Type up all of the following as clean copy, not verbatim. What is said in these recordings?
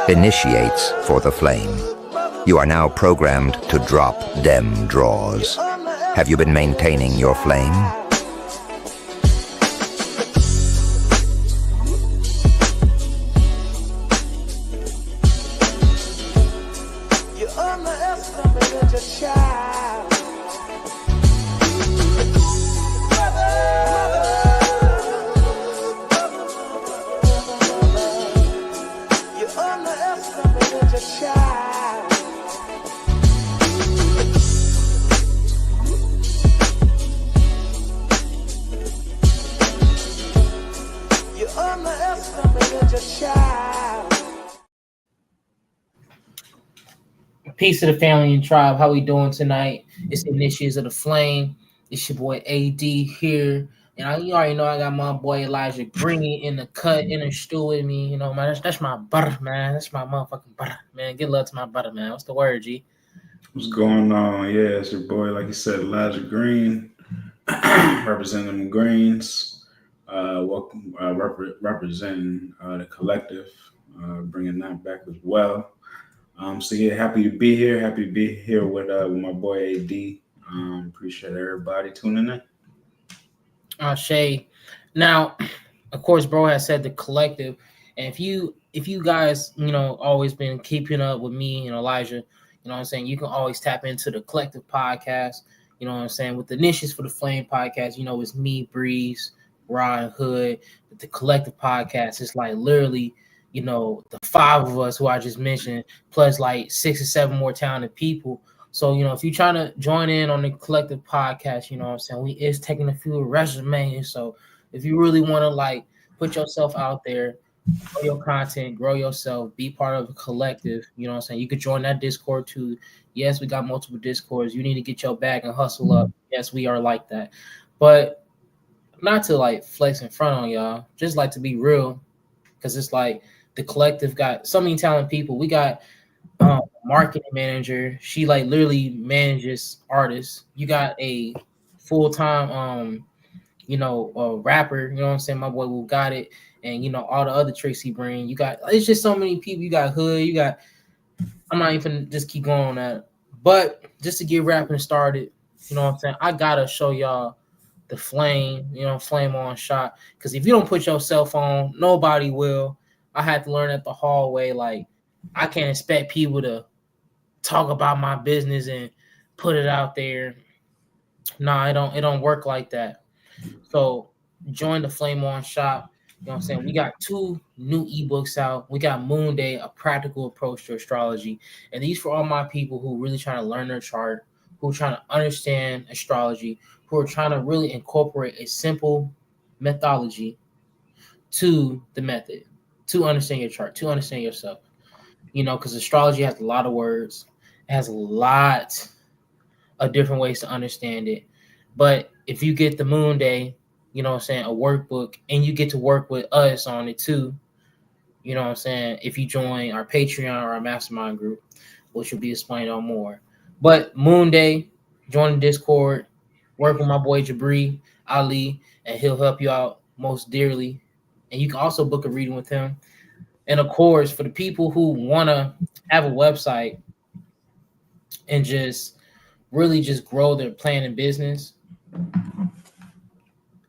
initiates for the flame. You are now programmed to drop dem draws. Have you been maintaining your flame? You underestimated your child. You underestimated your child. You underestimated your child. Peace to the family and tribe. How we doing tonight? It's the Initiates of the Flame. It's your boy AD here. And you already know I got my boy Elijah Green in the cut, in the stew with me. You know, man, that's my butter, man. That's my motherfucking butter, man. Get love to my butter, man. What's the word, G? What's going on? Yeah, it's your boy, like you said, Elijah Green, representing them Greens. Welcome, representing the collective, bringing that back as well. So yeah, happy to be here. Happy to be here with my boy AD. Appreciate everybody tuning in. Shay. Now, of course, bro has said the collective, and if you guys, always been keeping up with me and Elijah, you know what I'm saying, you can always tap into the collective podcast. You know what I'm saying, with the Initiates for the Flame podcast. It's me, Breeze, Ryan Hood. But the collective podcast is like literally, the five of us who I just mentioned, plus like 6 or 7 more talented people. So, if you're trying to join in on the collective podcast, you know what I'm saying, we is taking a few resumes. So if you really want to like put yourself out there, grow your content, grow yourself, be part of a collective, you know what I'm saying, you could join that Discord too. Yes, we got multiple Discords. You need to get your bag and hustle up. Yes, we are like that. But not to like flex in front on y'all, just like to be real, because it's like the collective got so many talented people. We got marketing manager. She like literally manages artists. You got a full-time a rapper, you know what I'm saying, my boy Will got it, and all the other tricks he bring. You got, it's just so many people. You got Hood, you got, I'm not even just keep going on that. But just to get rapping started, you know what I'm saying, I gotta show y'all the flame, flame on shot. Because if you don't put yourself on, nobody will. I had to learn at the hallway, like, I can't expect people to talk about my business and put it out there. Nah, it don't work like that. So join the Flame On Shop. You know what I'm saying? We got 2 new ebooks out. We got Moon Day, a practical approach to astrology. And these for all my people who really trying to learn their chart, who are trying to understand astrology, who are trying to really incorporate a simple methodology to the method, to understand your chart, to understand yourself. Because astrology has a lot of words. It has a lot of different ways to understand it. But if you get the Moon Day, you know what I'm saying, a workbook, and you get to work with us on it too, you know what I'm saying, if you join our Patreon or our mastermind group, which will be explained on more. But Moon Day, join the Discord, work with my boy Jabri Ali, and he'll help you out most dearly. And you can also book a reading with him. And of course, for the people who want to have a website and just really just grow their plan and business,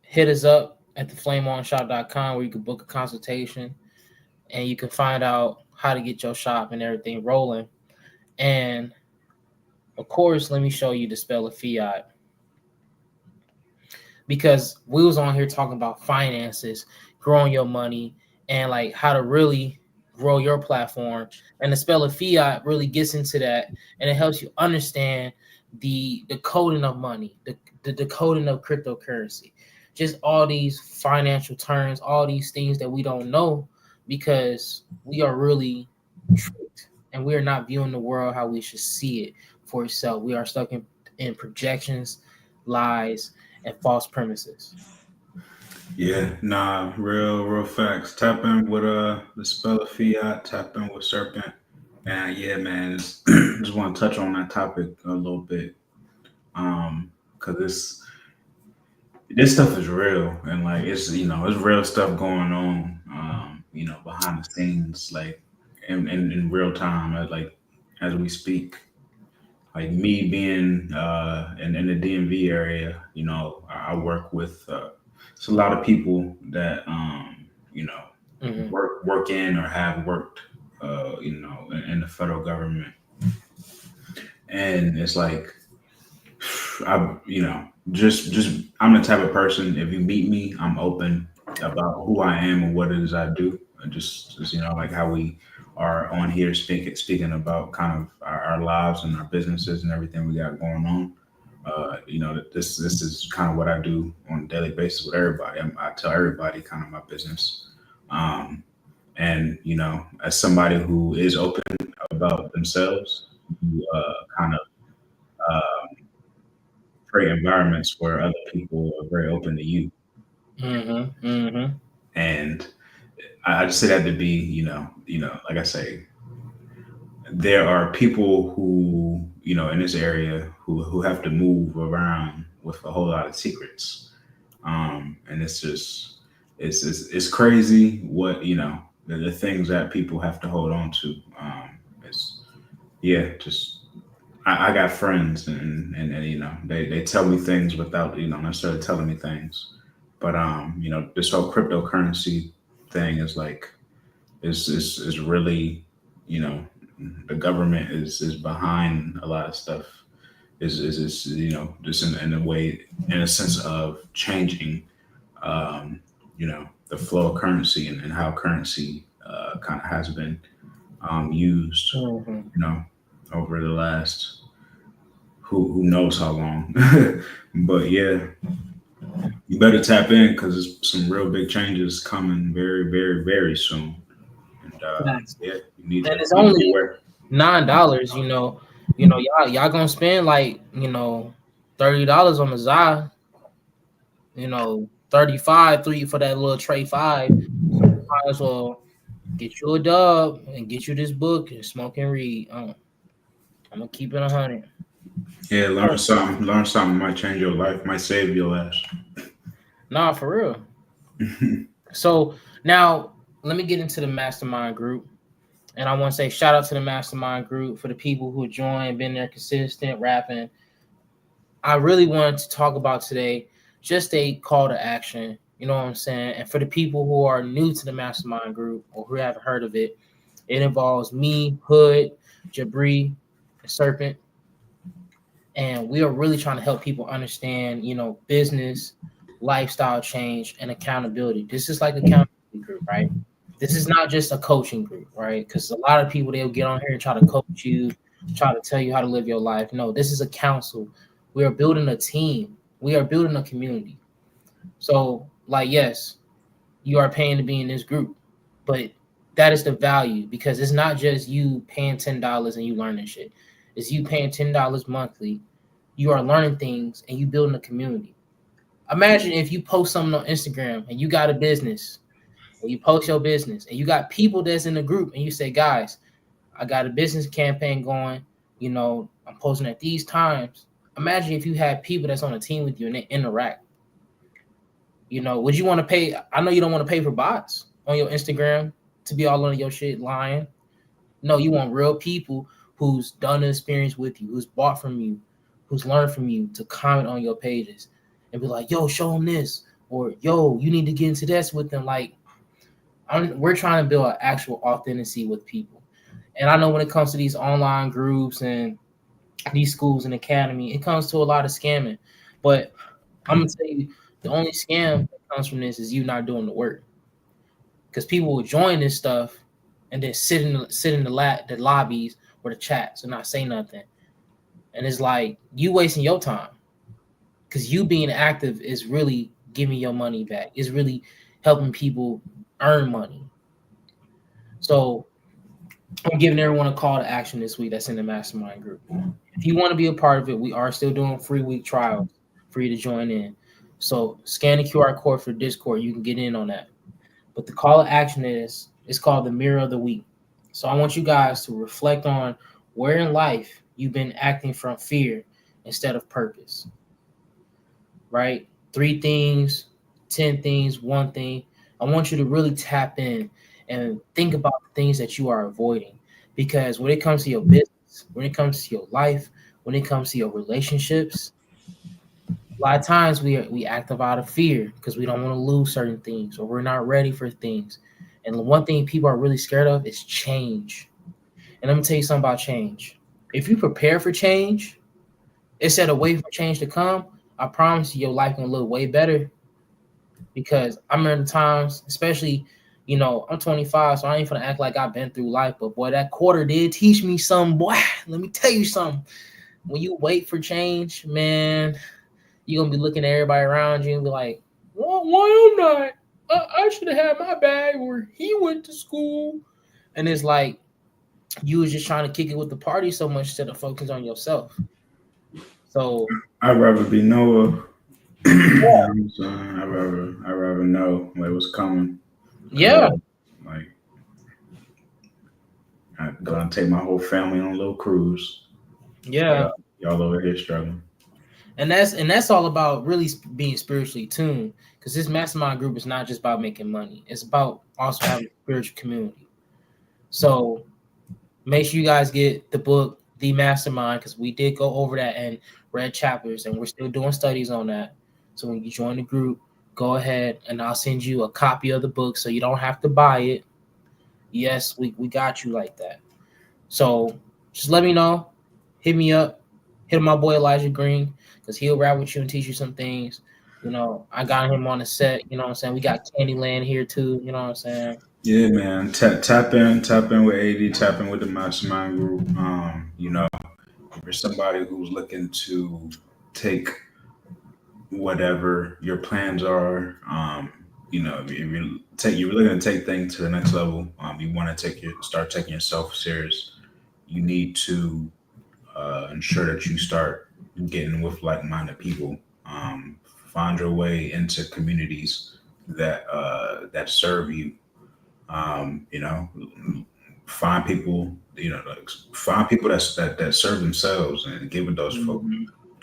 hit us up at theflameonshop.com, where you can book a consultation and you can find out how to get your shop and everything rolling. And of course, let me show you the spell of fiat, because we was on here talking about finances, growing your money, and like how to really grow your platform. And the spell of fiat really gets into that, and it helps you understand the coding of money, the decoding of cryptocurrency, just all these financial terms, all these things that we don't know because we are really tricked and we are not viewing the world how we should see it for itself. We are stuck in projections, lies, and false premises. Yeah, nah, real facts. Tap in with the spell of fiat, tap in with serpent. And yeah, man, just want to touch on that topic a little bit. Because this stuff is real, and like it's real stuff going on. behind the scenes, like in real time, like as we speak. Like me being in the DMV area, I work with it's a lot of people that Hmm. work in or have worked in the federal government, and it's like just I'm the type of person. If you meet me, I'm open about who I am and what it is I do. And just like how we are on here speaking about kind of our lives and our businesses and everything we got going on. This is kind of what I do on a daily basis with everybody. I tell everybody kind of my business. Um, and as somebody who is open about themselves, you kind of create environments where other people are very open to you. Hmm. Hmm. And I just say that to be, like I say, there are people who, in this area who have to move around with a whole lot of secrets. And it's just, it's crazy what, the things that people have to hold on to. It's, yeah, just, I got friends and they tell me things without, necessarily telling me things. But, this whole cryptocurrency thing is like, is really, you know, the government is behind a lot of stuff. Is just in a way, in a sense of changing, the flow of currency and how currency kind of has been used, Hmm. you know, over the last who knows how long. But yeah, you better tap in because there's some real big changes coming very, very, very soon. And Facts. yeah, And it's need to be only aware. $9. Y'all gonna spend like $30 on the Zai. 35 3 for that little tray five. Might as well get you a dub and get you this book and smoke and read. I'm gonna keep it 100. Yeah, learn Oh, something. Learn something might change your life, might save your ass. nah, for real. So now let me get into the mastermind group. And I want to say shout out to the mastermind group for the people who joined, been there consistent, rapping. I really wanted to talk about today just a call to action. You know what I'm saying? And for the people who are new to the mastermind group or who haven't heard of it, it involves me, Hood, Jabri, and Serpent. And we are really trying to help people understand, business, lifestyle change, and accountability. This is like accountability group, right? This is not just a coaching group, right? Because a lot of people they'll get on here and try to coach you, try to tell you how to live your life. No, this is a council. We are building a team. We are building a community. So, like, yes, you are paying to be in this group, but that is the value because it's not just you paying $10 and you learning shit. It's you paying $10 monthly. You are learning things and you building a community. Imagine if you post something on Instagram and you got a business and you post your business and you got people that's in the group and you say, guys, I got a business campaign going, I'm posting at these times. Imagine if you had people that's on a team with you and they interact. Would you want to pay? I know you don't want to pay for bots on your Instagram to be all on your shit lying. No, you want real people who's done the experience with you, who's bought from you, who's learned from you to comment on your pages and be like, yo, show them this. Or, yo, you need to get into this with them. Like, we're trying to build an actual authenticity with people. And I know when it comes to these online groups and these schools and academy, it comes to a lot of scamming. But I'm going to tell you, the only scam that comes from this is you not doing the work. Because people will join this stuff and then sit in the lobbies or the chats and not say nothing. And it's like you wasting your time because you being active is really giving your money back. It's really helping people earn money. So I'm giving everyone a call to action this week that's in the mastermind group. If you want to be a part of it, we are still doing free week trials for you to join in. So scan the QR code for Discord. You can get in on that. But the call to action is it's called the mirror of the week. So I want you guys to reflect on where in life you've been acting from fear instead of purpose. Right? 3 things, 10 things, one thing. I want you to really tap in and think about the things that you are avoiding. Because when it comes to your business, when it comes to your life, when it comes to your relationships, a lot of times we act out of fear because we don't want to lose certain things or we're not ready for things. And the one thing people are really scared of is change. And let me tell you something about change. If you prepare for change instead of waiting for change to come, I promise you your life can look way better. Because I remember the times, especially, I'm 25, so I ain't gonna act like I've been through life. But boy, that quarter did teach me something, boy. Let me tell you something. When you wait for change, man, you're gonna be looking at everybody around you and be like, why I'm not? I should have had my bag where he went to school. And it's like you was just trying to kick it with the party so much instead of focus on yourself. So I'd rather be Noah. You know what I'm saying? I'd rather know like what's coming. yeah, Like I'm gonna take my whole family on a little cruise. yeah. Y'all over here struggling. And that's all about really being spiritually tuned. Because this mastermind group is not just about making money. It's about also having a spiritual community. So make sure you guys get the book, The Mastermind, because we did go over that and read chapters, and we're still doing studies on that. So when you join the group, go ahead and I'll send you a copy of the book so you don't have to buy it. Yes, we got you like that. So just let me know. Hit me up. Hit my boy Elijah Green because he'll rap with you and teach you some things. I got him on the set. You know what I'm saying? We got Candyland here too. You know what I'm saying? Yeah, man. Tap in with AD, tap in with the mastermind group. If you're somebody who's looking to take whatever your plans are, if you're looking to take things to the next level, you want to start taking yourself serious. You need to ensure that you start getting with like-minded people. Find your way into communities that serve you. Find people. Find people that serve themselves and give it those folks.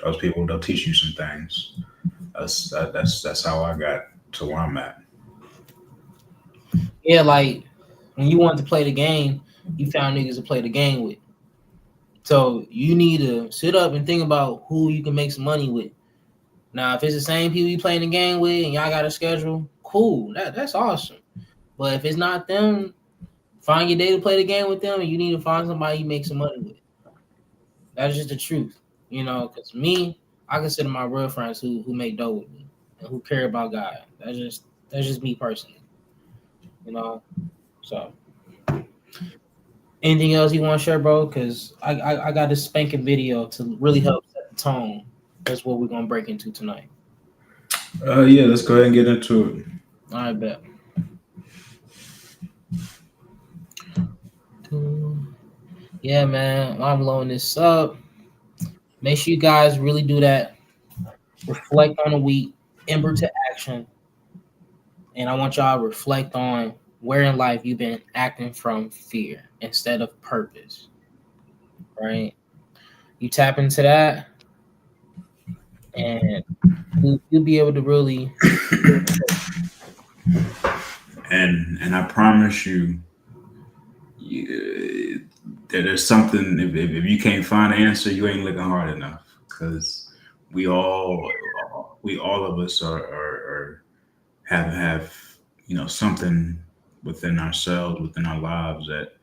Those people, they'll teach you some things. That's how I got to where I'm at. Yeah, like when you want to play the game, you found niggas to play the game with. So you need to sit up and think about who you can make some money with. Now, if it's the same people you playing the game with and y'all got a schedule, cool. That's awesome. But if it's not them, find your day to play the game with them, and you need to find somebody you make some money with. That's just the truth, Because me, I consider my real friends who make dough with me and who care about God. That's just me personally, So, anything else you want to share, bro? Because I got this spanking video to really help set the tone. That's what we're gonna break into tonight. Yeah, let's go ahead and get into it. All right, bet. Yeah, man. While I'm loading this up, make sure you guys really do that. Reflect on the week, ember to action. And I want y'all to reflect on where in life you've been acting from fear instead of purpose. Right? You tap into that, and you'll be able to really. And I promise you, there's something. If you can't find an answer, you ain't looking hard enough. Because we all of us are have something within ourselves, within our lives that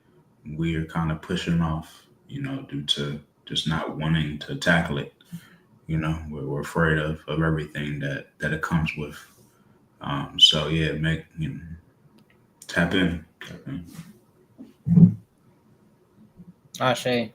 we are kind of pushing off, due to just not wanting to tackle it. We're afraid of everything that it comes with. So yeah, tap in. Ashe.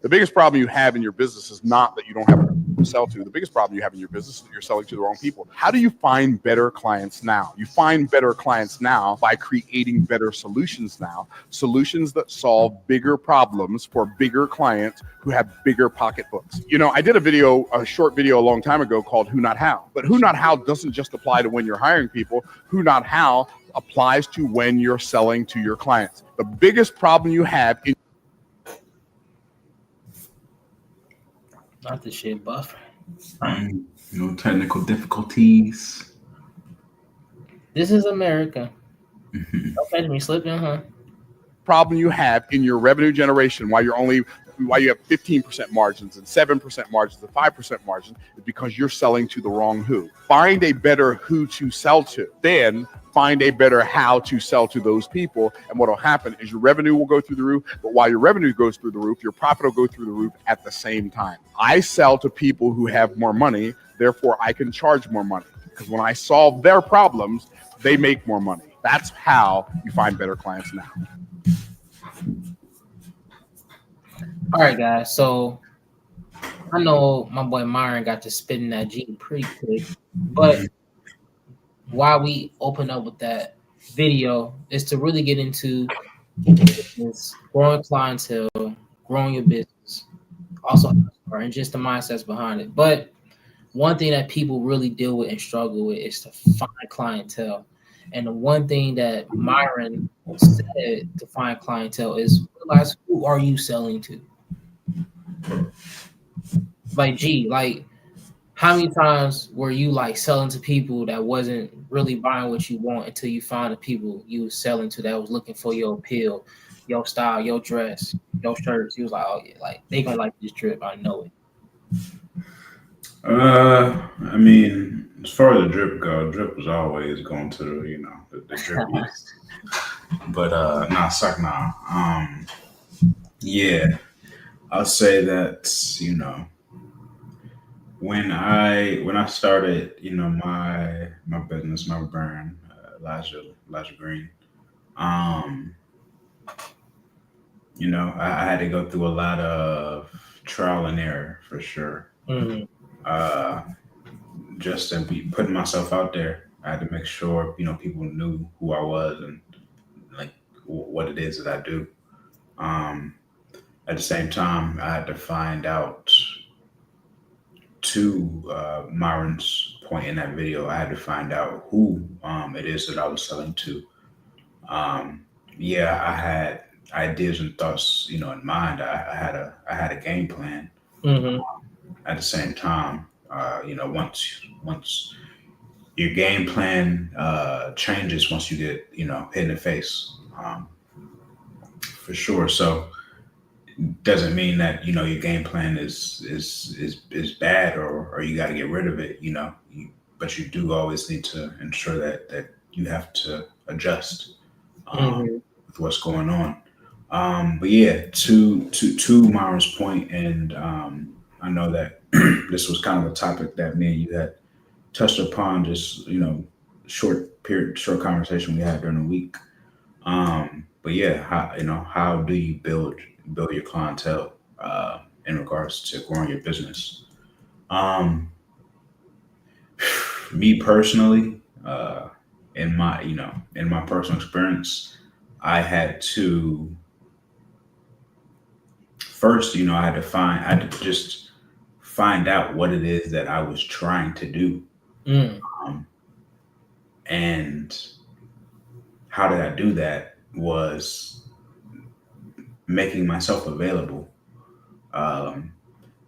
The biggest problem you have in your business is not that you don't have to sell to. The biggest problem you have in your business is that you're selling to the wrong people. How do you find better clients now? You find better clients now by creating better solutions now. Solutions that solve bigger problems for bigger clients who have bigger pocketbooks. I did a short video a long time ago called Who Not How. But Who Not How doesn't just apply to when you're hiring people. Who Not How applies to when you're selling to your clients. The biggest problem you have in Not the shit buffer. Technical difficulties. This is America. Don't catch me slipping, huh? Problem you have in your revenue generation, why you have 15% margins and 7% margins and 5% margins, is because you're selling to the wrong who. Find a better who to sell to. Then find a better how to sell to those people. And what will happen is your revenue will go through the roof. But while your revenue goes through the roof, your profit will go through the roof at the same time. I sell to people who have more money. Therefore, I can charge more money. Because when I solve their problems, they make more money. That's how you find better clients now. All right, guys. So I know my boy Myron got to spitting that G pretty quick, but why we open up with that video is to really get into this growing clientele, growing your business, also and just the mindsets behind it. But one thing that people really deal with and struggle with is to find clientele. And the one thing that Myron said to find clientele is realize who are you selling to? Like, gee, like how many times were you like selling to people that wasn't really buying what you want until you found the people you was selling to that was looking for your appeal, your style, your dress, your shirts? He was like, oh yeah, like they gonna like this drip, I know it. I mean, as far as the drip goes, drip was always going to the drippiest. But yeah, I'll say that when I started my business, my brand, Elijah Green, I had to go through a lot of trial and error for sure. Mhm. Just to be putting myself out there, I had to make sure people knew who I was and like what it is that I do. At the same time, I had to find out, to Myron's point in that video, I had to find out who it is that I was selling to. Yeah, I had ideas and thoughts, in mind. I had a game plan. Mhm. At the same time, once your game plan changes, once you get hit in the face, for sure. So doesn't mean that your game plan is bad or you got to get rid of it. But you do always need to ensure that you have to adjust Mhm. with what's going on. But yeah, to Myron's point, and I know that this was kind of a topic that me and you had touched upon, just short conversation we had during the week. But yeah, how do you build your clientele in regards to growing your business? Me personally, in my personal experience, I had to first, I had to just find out what it is that I was trying to do. Mm. Um, and how did I do that was making myself available. Um,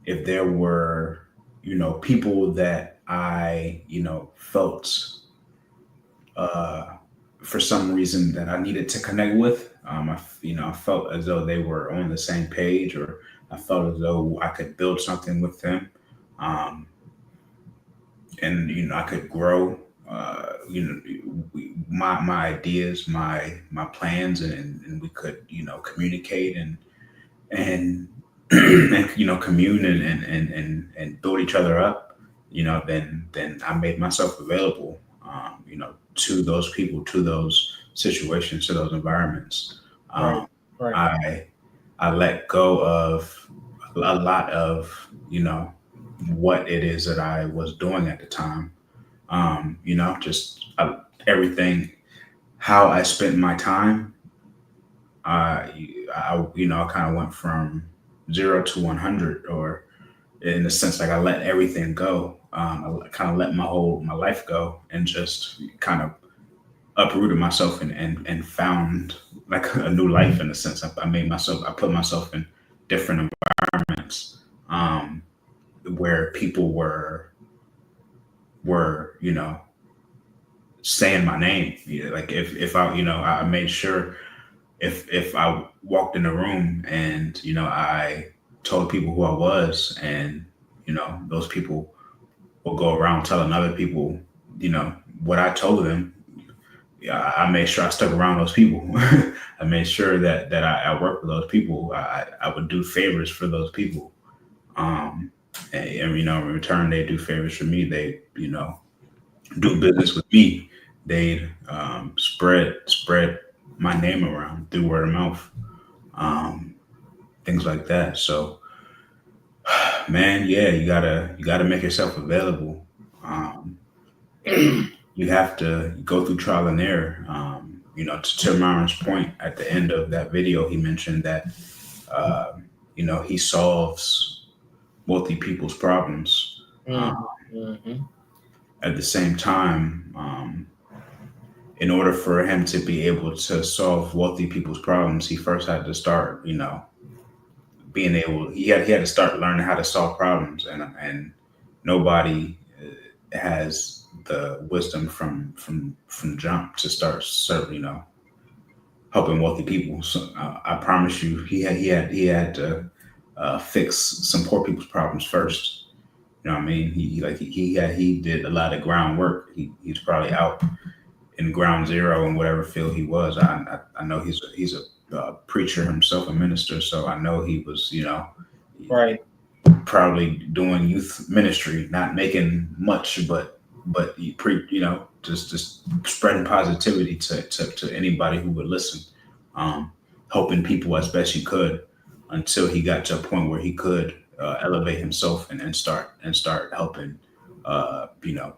if there were, people that I, felt uh, for some reason that I needed to connect with, I felt as though they were on the same page, or I felt as though I could build something with them, um, and I could grow. My ideas, my plans, and we could communicate and and commune and build each other up. Then I made myself available. To those people, to those situations, to those environments. Right. Um, Right. I let go of a lot of what it is that I was doing at the time. Just everything, how I spent my time. I kind of went from 0 to 100, or in the sense like I let everything go. I kind of let my life go and just kind of uprooted myself and found like a new life in a sense. I put myself in different environments, where people were saying my name. Yeah, like if I, I made sure if I walked in the room and I told people who I was, and those people will go around telling other people, what I told them. Yeah, I made sure I stuck around those people. I made sure that I worked with those people. I would do favors for those people. Um, and in return, they do favors for me. They do business with me. They spread my name around through word of mouth, um, things like that. So, man, yeah, you gotta make yourself available. Um, you have to go through trial and error. To Myron's point at the end of that video, he mentioned that uh, he solves multi people's problems. Mm-hmm. Mm-hmm. At the same time, in order for him to be able to solve wealthy people's problems, he first had to start, being able. He had to start learning how to solve problems, and nobody has the wisdom from jump to start helping wealthy people. So I promise you, he had to fix some poor people's problems first. You know what I mean? He did a lot of groundwork. He's probably out in ground zero in whatever field he was. I know he's a preacher himself, a minister. So I know he was Right. probably doing youth ministry, not making much, but just spreading positivity to anybody who would listen, helping people as best he could until he got to a point where he could elevate himself and start helping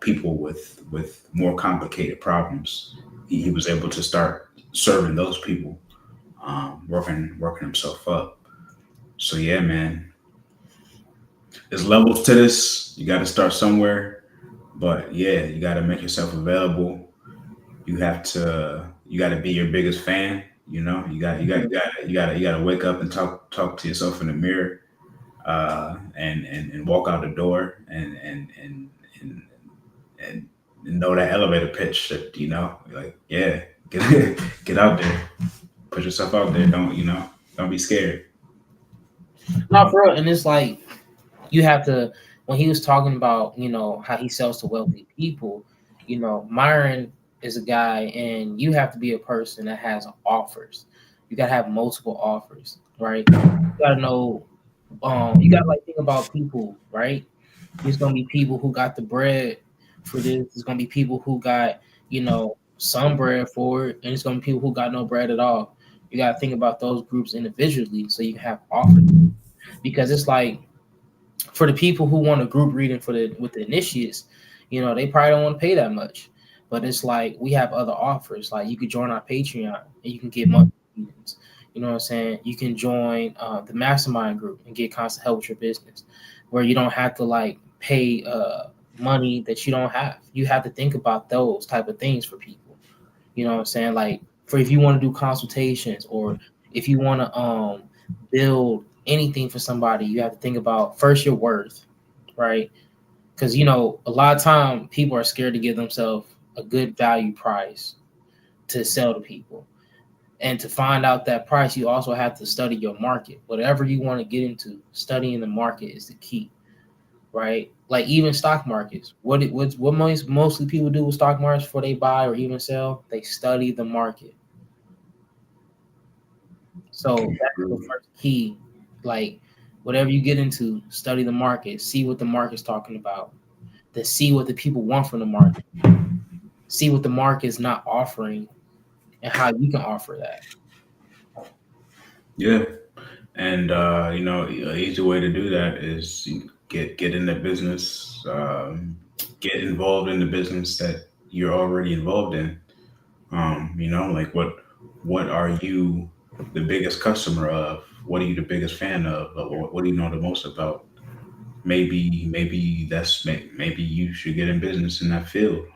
people with more complicated problems. He was able to start serving those people, working himself up. So yeah, man, there's levels to this. You got to start somewhere, but yeah, you got to make yourself available. You got to be your biggest fan. You got to wake up and talk to yourself in the mirror, and walk out the door and know that elevator pitch that like, yeah, get out there, put yourself out there. Don't be scared. No, for real. And it's like you have to, when he was talking about, how he sells to wealthy people, Myron is a guy, and you have to be a person that has offers. You gotta have multiple offers, right? You gotta know, you gotta like think about people, right? There's gonna be people who got the bread for this. There's gonna be people who got, some bread for it, and it's gonna be people who got no bread at all. You gotta think about those groups individually so you can have offers. Because it's like for the people who want a group reading with the initiates, they probably don't want to pay that much. But it's like we have other offers. Like you could join our Patreon and you can get monthly readings. You know what I'm saying? You can join the mastermind group and get constant help with your business, where you don't have to like pay money that you don't have. You have to think about those type of things for people. You know what I'm saying? Like for if you want to do consultations, or if you want to build anything for somebody, you have to think about first your worth, right? Because a lot of time people are scared to give themselves a good value price to sell to people. And to find out that price, you also have to study your market. Whatever you want to get into, studying the market is the key, right? Like even stock markets. What mostly people do with stock markets before they buy or even sell, they study the market. So that's the first key. Like whatever you get into, study the market, see what the market's talking about, to see what the people want from the market, see what the market is not offering, and how you can offer that. Yeah, and an easy way to do that is you get in the business, get involved in the business that you're already involved in. Like what are you the biggest customer of? What are you the biggest fan of? Or what do you know the most about? Maybe you should get in business in that field.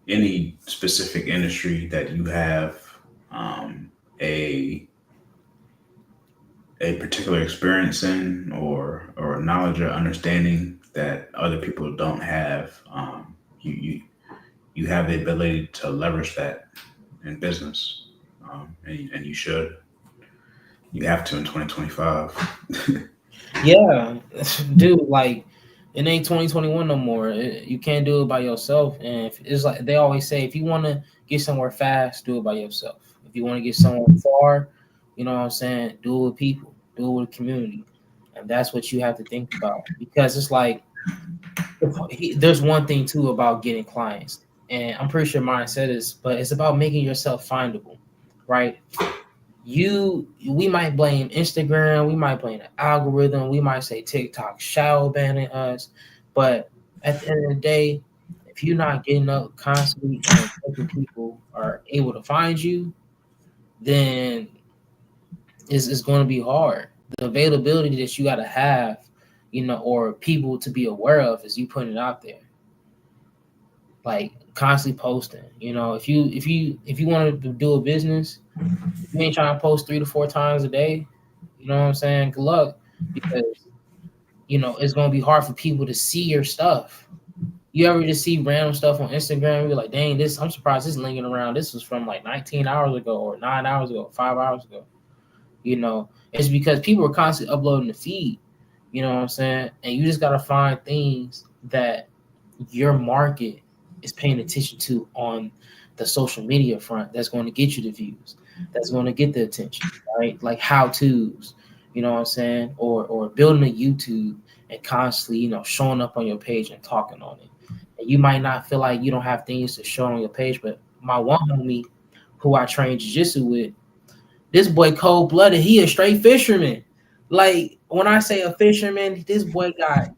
Any specific industry that you have a particular experience in, or knowledge or understanding that other people don't have. You have the ability to leverage that in business, and you should. You have to in 2025. Yeah, dude, like it ain't 2021 no more. You can't do it by yourself. And it's like they always say, if you want to get somewhere fast, do it by yourself. If you want to get somewhere far, you know what I'm saying, do it with people, do it with a community. And that's what you have to think about. Because it's like there's one thing too about getting clients. And I'm pretty sure mine said this, but it's about making yourself findable, right? We might blame Instagram, we might blame the algorithm, we might say TikTok shadow banning us, but at the end of the day, if you're not getting up constantly and helping people are able to find you, then it's going to be hard. The availability that you got to have, or people to be aware of, is you putting it out there, like constantly posting. If you want to do a business, you ain't trying to post 3 to 4 times a day, you know what I'm saying? Good luck, because it's gonna be hard for people to see your stuff. You ever just see random stuff on Instagram? You're like, dang, I'm surprised this is linking around. This was from like 19 hours ago, or 9 hours ago, 5 hours ago. It's because people are constantly uploading the feed. You know what I'm saying? And you just gotta find things that your market is paying attention to on the social media front that's going to get you the views, that's going to get the attention, right? Like how-tos, you know what I'm saying? Or building a YouTube and constantly, showing up on your page and talking on it. And you might not feel like you don't have things to show on your page, but my one homie who I trained jiu-jitsu with, this boy cold-blooded, he a straight fisherman. Like, when I say a fisherman, this boy got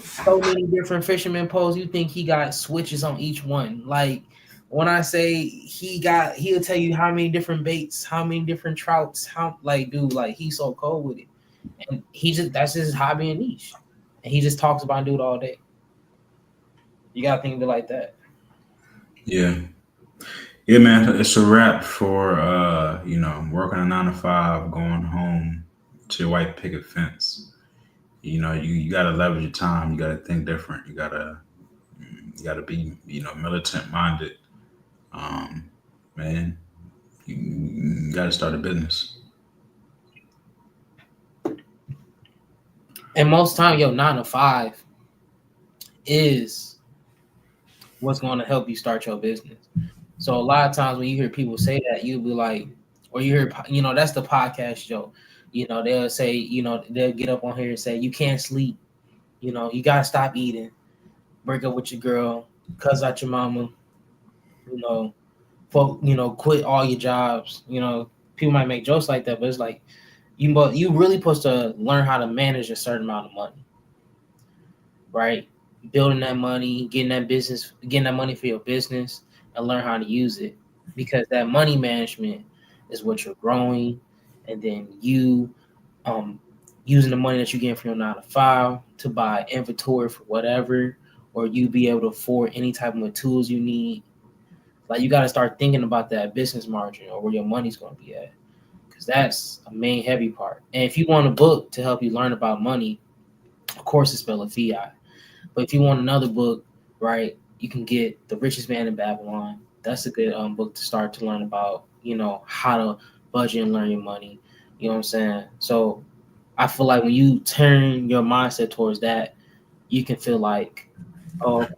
so many different fisherman posts. You think he got switches on each one. Like, when I say he'll tell you how many different baits, how many different trouts, he's so cold with it. And that's his hobby and niche. And he just talks about it all day. You gotta think of it like that. Yeah. Yeah, man, it's a wrap for working a 9 to 5, going home to your white picket fence. You gotta leverage your time. You gotta think different. You gotta be militant minded. Man, you gotta start a business. And most time, 9 to 5 is what's going to help you start your business. So a lot of times when you hear people say that, you'll be like, or you hear, that's the podcast joke. They'll say, they'll get up on here and say, you can't sleep. You got to stop eating, break up with your girl, cuss out your mama, quit all your jobs. People might make jokes like that, but it's like, you really supposed to learn how to manage a certain amount of money, right? Building that money, getting that money for your business, and learn how to use it, because that money management is what you're growing. And then you using the money that you get from your 9 to 5 to buy inventory for whatever, or you be able to afford any type of tools you need. Like, you got to start thinking about that business margin, or where your money's going to be at, because that's a main heavy part. And if you want a book to help you learn about money, of course it's Bella Fiat. But if you want another book, right, you can get The Richest Man in Babylon. That's a good book to start to learn about, how to budget and learn your money. You know what I'm saying? So I feel like when you turn your mindset towards that, you can feel like, oh, okay,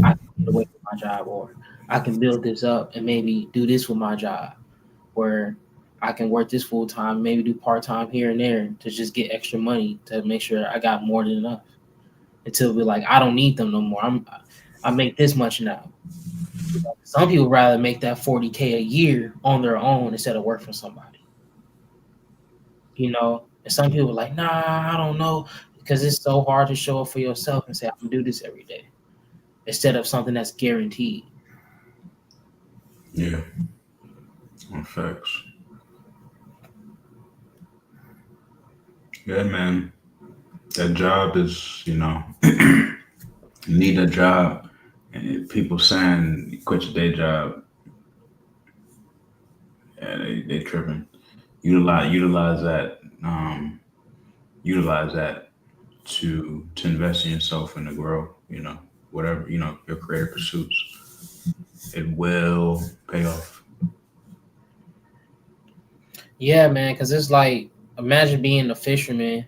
I can get away from my job, or I can build this up and maybe do this with my job, where I can work this full time, maybe do part time here and there to just get extra money to make sure I got more than enough. Until we're like, I don't need them no more. I make this much now. Some people rather make that $40K a year on their own instead of work for somebody. And some people are like, nah, I don't know, because it's so hard to show up for yourself and say, I can do this every day, instead of something that's guaranteed. Yeah. Facts. Yeah, man. That job is, you need a job. And people saying you quit your day job, yeah, they tripping. Utilize that to invest in yourself and to grow. Whatever your creative pursuits, it will pay off. Yeah, man, because it's like, imagine being a fisherman.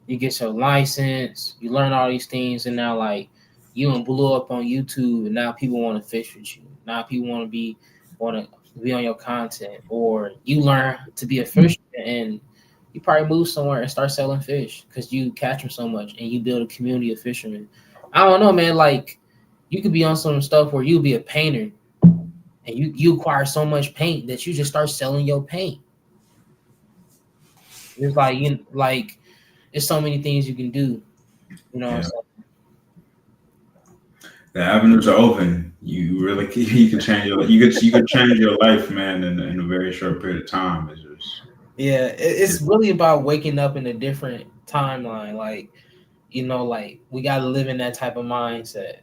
You get your license, you learn all these things, and now like you and blew up on YouTube, and now people want to fish with you. Now people want to be on your content, or you learn to be a fisherman, and you probably move somewhere and start selling fish because you catch them so much, and you build a community of fishermen. I don't know, man. Like you could be on some stuff where you'll be a painter, and you acquire so much paint that you just start selling your paint. It's like there's so many things you can do. You know what I'm saying? The avenues are open. You really you can change you could change your life, man, in a very short period of time. It's just it's really about waking up in a different timeline. Like, like we got to live in that type of mindset.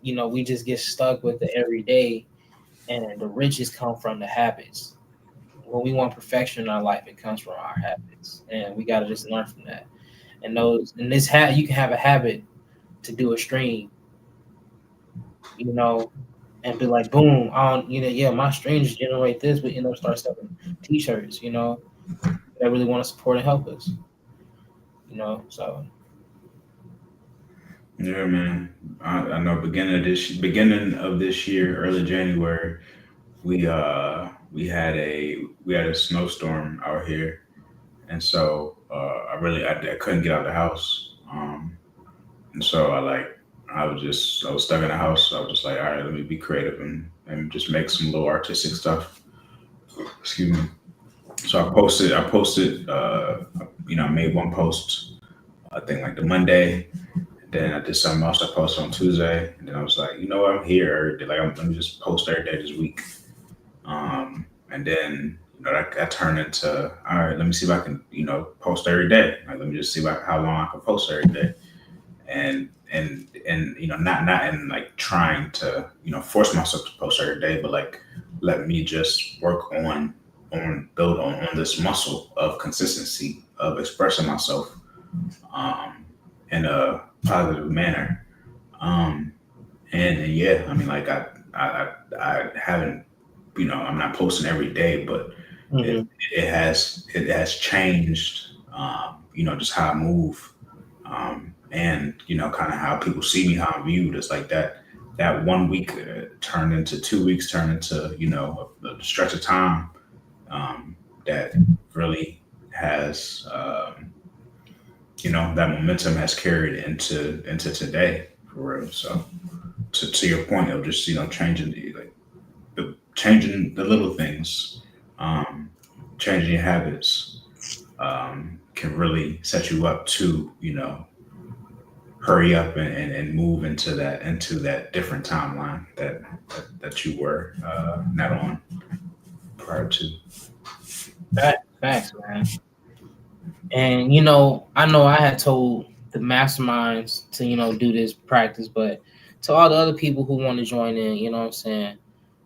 We just get stuck with the everyday, and the riches come from the habits. When we want perfection in our life, it comes from our habits, and we got to just learn from that. And you can have a habit to do a stream, and be like, boom, my streams generate this, but start selling t-shirts, that really want to support and help us, so. Yeah, man. I know beginning of this year, early January, we had a snowstorm out here, and so I couldn't get out of the house, and so I was stuck in the house. I was just like, all right, let me be creative and just make some little artistic stuff. Excuse me. So I posted, I made one post, I think like the Monday. Then I did something else. I posted on Tuesday, and then I was like, you know what, I'm here every day. Let me just post every day this week. And then that turned into, all right, let me see if I can post every day. Like, let me just see how long I can post every day, and not in like trying to force myself to post every day, but like let me just work build on this muscle of consistency of expressing myself in a positive manner. And yeah, I mean, like I haven't, I'm not posting every day, but it has changed, just how I move, and kind of how people see me, how I'm viewed. It's like that 1 week turned into 2 weeks, turned into a stretch of time that really has that momentum has carried into today, for real. So to your point of just changing the little things, changing your habits, can really set you up to hurry up and move into that different timeline that you were not on prior to. Facts, man. And I know I had told the masterminds to do this practice, but to all the other people who want to join in, what I'm saying,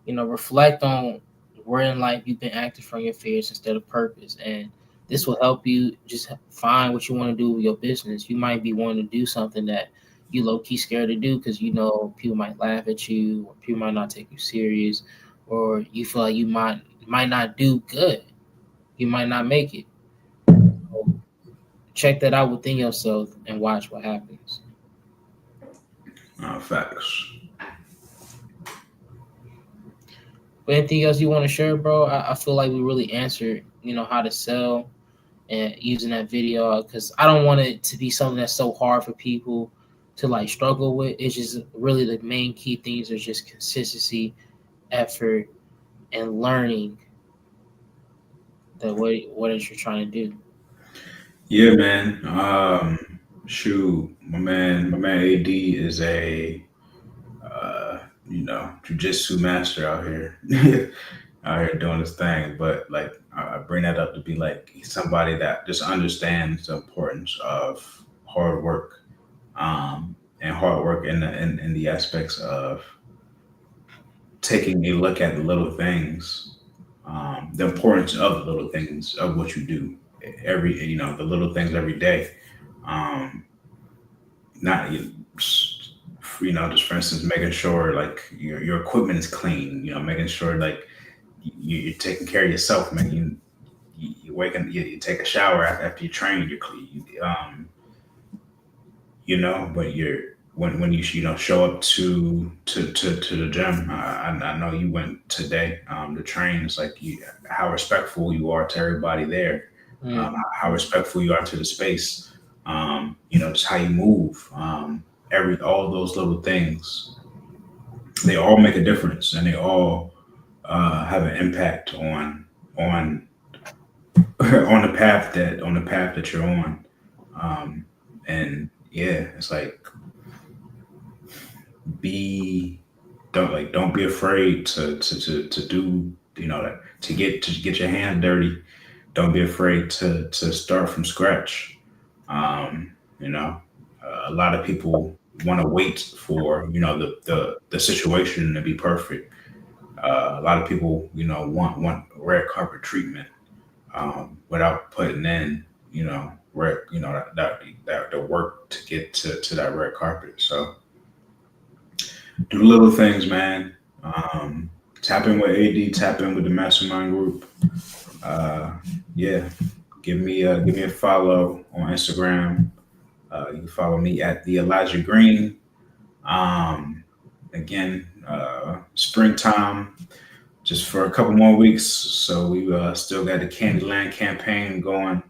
reflect on where in life you've been acting from your fears instead of purpose, and this will help you just find what you want to do with your business. You might be wanting to do something that you low-key scared to do because people might laugh at you, or people might not take you serious, or you feel like you might not do good, you might not make it. So check that out within yourself and watch what happens. Facts. But anything else you want to share, bro? I feel like we really answered, how to sell and using that video, because I don't want it to be something that's so hard for people to like struggle with. It's just really the main key things are just consistency, effort, and learning that what it is you're trying to do. Yeah, man. Shoot, my man AD is a jujitsu master out here, doing his thing. But like, I bring that up to be like, he's somebody that just understands the importance of hard work, and hard work in the aspects of taking a look at the little things, the importance of the little things of what you do the little things every day, not just for instance, making sure like your equipment is clean. Making sure like you're taking care of yourself, man. You waking, you take a shower after you train. You're clean. But when you show up to the gym. I know you went today to train. It's like how respectful you are to everybody there. How respectful you are to the space. Just how you move. All those little things, they all make a difference, and they all have an impact on on the path that you're on. And yeah, it's like don't be afraid to do to get your hand dirty. Don't be afraid to start from scratch. A lot of people want to wait for the situation to be perfect. A lot of people want red carpet treatment without putting in the work to get to that red carpet. So do little things, man. Tap in with AD, tap in with the mastermind group. Yeah, give me a follow on Instagram. You can follow me at the Elijah Green. Again, springtime, just for a couple more weeks. So we still got the Candyland campaign going.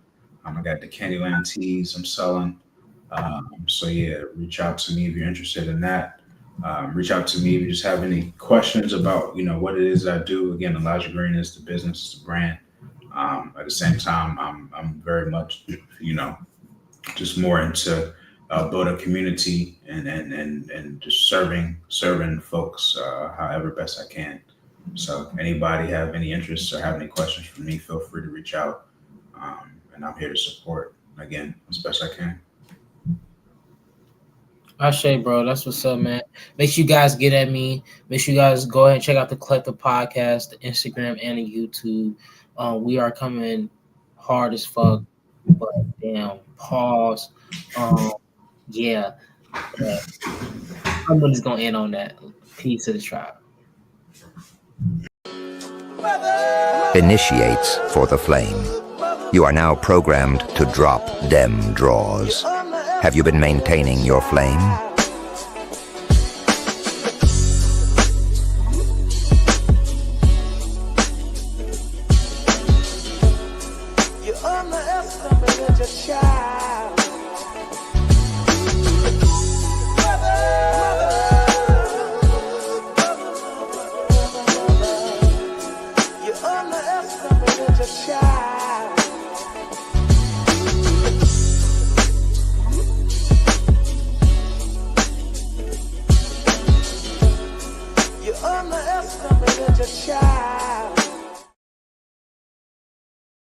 I got the Candyland teas I'm selling. So yeah, reach out to me if you're interested in that. Reach out to me if you just have any questions about what it is I do. Again, Elijah Green is the business, it's the brand. At the same time, I'm very much just more into build a community and just serving folks however best I can. So anybody have any interests or have any questions for me, feel free to reach out. And I'm here to support again as best I can. Ashe, bro. That's what's up, man. Make sure you guys get at me. Make sure you guys go ahead and check out the Collective Podcast, the Instagram and the YouTube. We are coming hard as fuck, but damn, pause. Yeah. I'm just gonna end on that. Peace to the tribe. Initiates for the flame. You are now programmed to drop dem draws. Have you been maintaining your flame? You're on the escalator, just child. You're on the escalator, just child. You're on the escalator, just child.